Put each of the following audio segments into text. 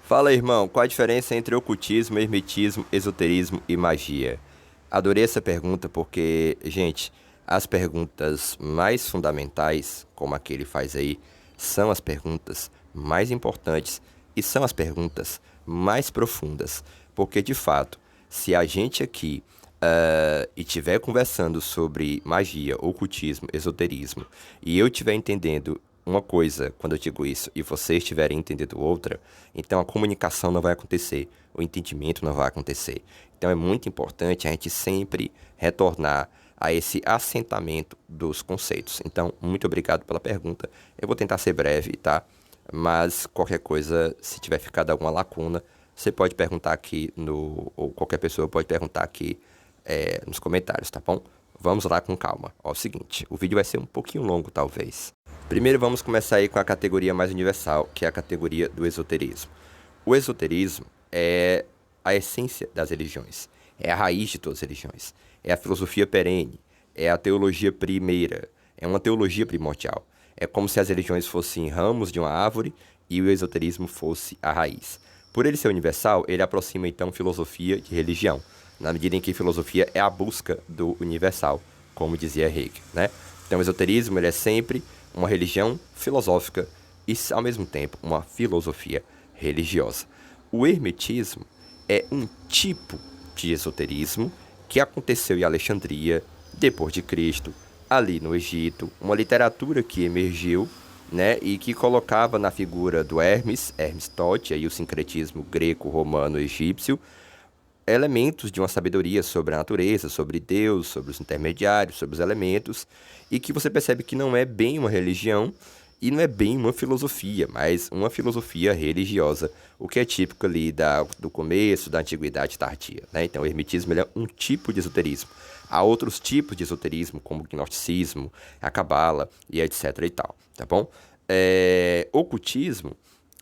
Fala, irmão, qual a diferença entre ocultismo, hermetismo, esoterismo e magia? Adorei essa pergunta porque, gente, as perguntas mais fundamentais, como a que ele faz aí, são as perguntas mais importantes e são as perguntas mais profundas. Porque, de fato, se a gente aqui e estiver conversando sobre magia, ocultismo, esoterismo, e eu estiver entendendo uma coisa quando eu digo isso e vocês estiverem entendendo outra, então a comunicação não vai acontecer, o entendimento não vai acontecer. Então é muito importante a gente sempre retornar a esse assentamento dos conceitos. Então, muito obrigado pela pergunta. Eu vou tentar ser breve, tá? Mas qualquer coisa, se tiver ficado alguma lacuna, você pode perguntar aqui ou qualquer pessoa pode perguntar aqui nos comentários, tá bom? Vamos lá com calma. Ó, é o seguinte, o vídeo vai ser um pouquinho longo, talvez. Primeiro vamos começar aí com a categoria mais universal, que é a categoria do esoterismo. O esoterismo é a essência das religiões, é a raiz de todas as religiões, é a filosofia perene, é a teologia primeira, é uma teologia primordial. É como se as religiões fossem ramos de uma árvore e o esoterismo fosse a raiz. Por ele ser universal, ele aproxima então filosofia de religião, na medida em que filosofia é a busca do universal, como dizia Hegel, né? Então o esoterismo ele é sempre uma religião filosófica e, ao mesmo tempo, uma filosofia religiosa. O hermetismo é um tipo de esoterismo que aconteceu em Alexandria, depois de Cristo, ali no Egito, uma literatura que emergiu, né, e que colocava na figura do Hermes Tote, aí o sincretismo greco-romano-egípcio, elementos de uma sabedoria sobre a natureza, sobre Deus, sobre os intermediários, sobre os elementos, e que você percebe que não é bem uma religião e não é bem uma filosofia, mas uma filosofia religiosa, o que é típico ali do começo da antiguidade tardia, né? Então, o hermetismo ele é um tipo de esoterismo. Há outros tipos de esoterismo, como o gnosticismo, a cabala e etc e tal, tá bom? Ocultismo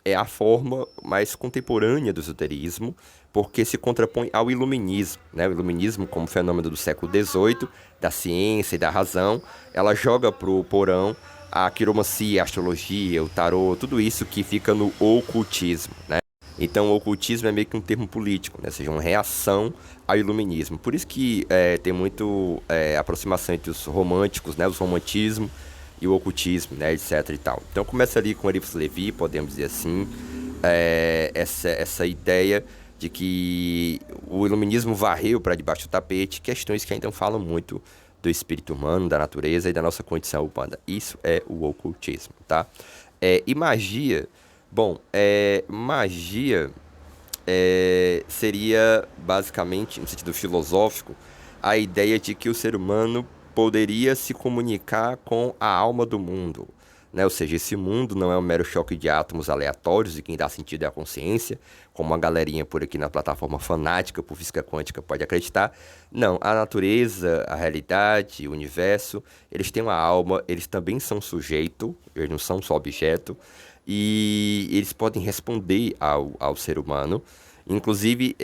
é a forma mais contemporânea do esoterismo, porque se contrapõe ao iluminismo, né? O iluminismo, como fenômeno do século XVIII, da ciência e da razão, ela joga pro porão a quiromancia, a astrologia, o tarô, tudo isso que fica no ocultismo, né? Então, o ocultismo é meio que um termo político, né? Ou seja, uma reação ao iluminismo. Por isso que tem muito aproximação entre os românticos, né? Os romantismo e o ocultismo, né? Etc e tal. Então, começa ali com Eurípides Levi, podemos dizer assim, essa ideia de que o iluminismo varreu para debaixo do tapete questões que ainda falam muito do espírito humano, da natureza e da nossa condição humana. Isso é o ocultismo, tá? E magia, bom, magia seria basicamente, no sentido filosófico, a ideia de que o ser humano poderia se comunicar com a alma do mundo, né? Ou seja, esse mundo não é um mero choque de átomos aleatórios e quem dá sentido é a consciência, como uma galerinha por aqui na plataforma fanática por física quântica pode acreditar. Não, a natureza, a realidade, o universo, eles têm uma alma, eles também são sujeito, eles não são só objeto, e eles podem responder ao ser humano. Inclusive,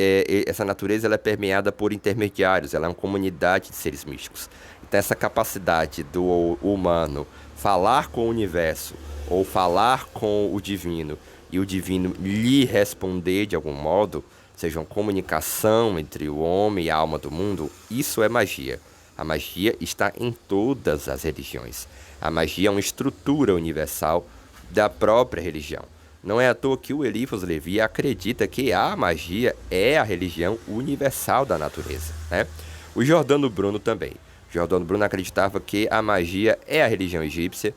essa natureza ela é permeada por intermediários, ela é uma comunidade de seres místicos. Então, essa capacidade do humano falar com o universo ou falar com o divino e o divino lhe responder de algum modo, seja uma comunicação entre o homem e a alma do mundo, isso é magia. A magia está em todas as religiões. A magia é uma estrutura universal da própria religião. Não é à toa que o Eliphas Levi acredita que a magia é a religião universal da natureza, né? O Giordano Bruno também. Giordano Bruno acreditava que a magia é a religião egípcia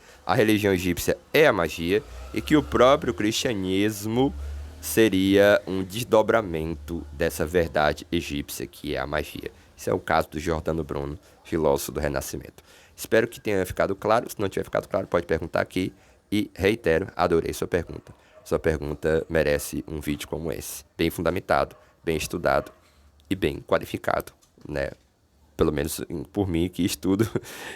é a magia e que o próprio cristianismo seria um desdobramento dessa verdade egípcia que é a magia. Esse é o caso do Giordano Bruno, filósofo do Renascimento. Espero que tenha ficado claro. Se não tiver ficado claro, pode perguntar aqui. E reitero, adorei sua pergunta. Sua pergunta merece um vídeo como esse, bem fundamentado, bem estudado e bem qualificado, né? Pelo menos por mim que estudo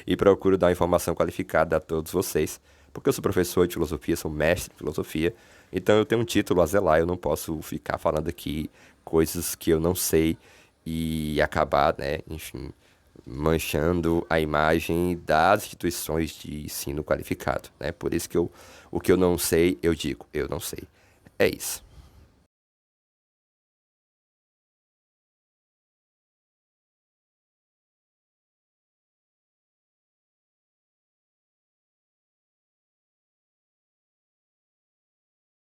e procuro dar informação qualificada a todos vocês, porque eu sou professor de filosofia, sou mestre de filosofia, então eu tenho um título a zelar, eu não posso ficar falando aqui coisas que eu não sei e acabar, né, enfim, manchando a imagem das instituições de ensino qualificado, né? Por isso que o que eu não sei, eu digo, eu não sei. É isso.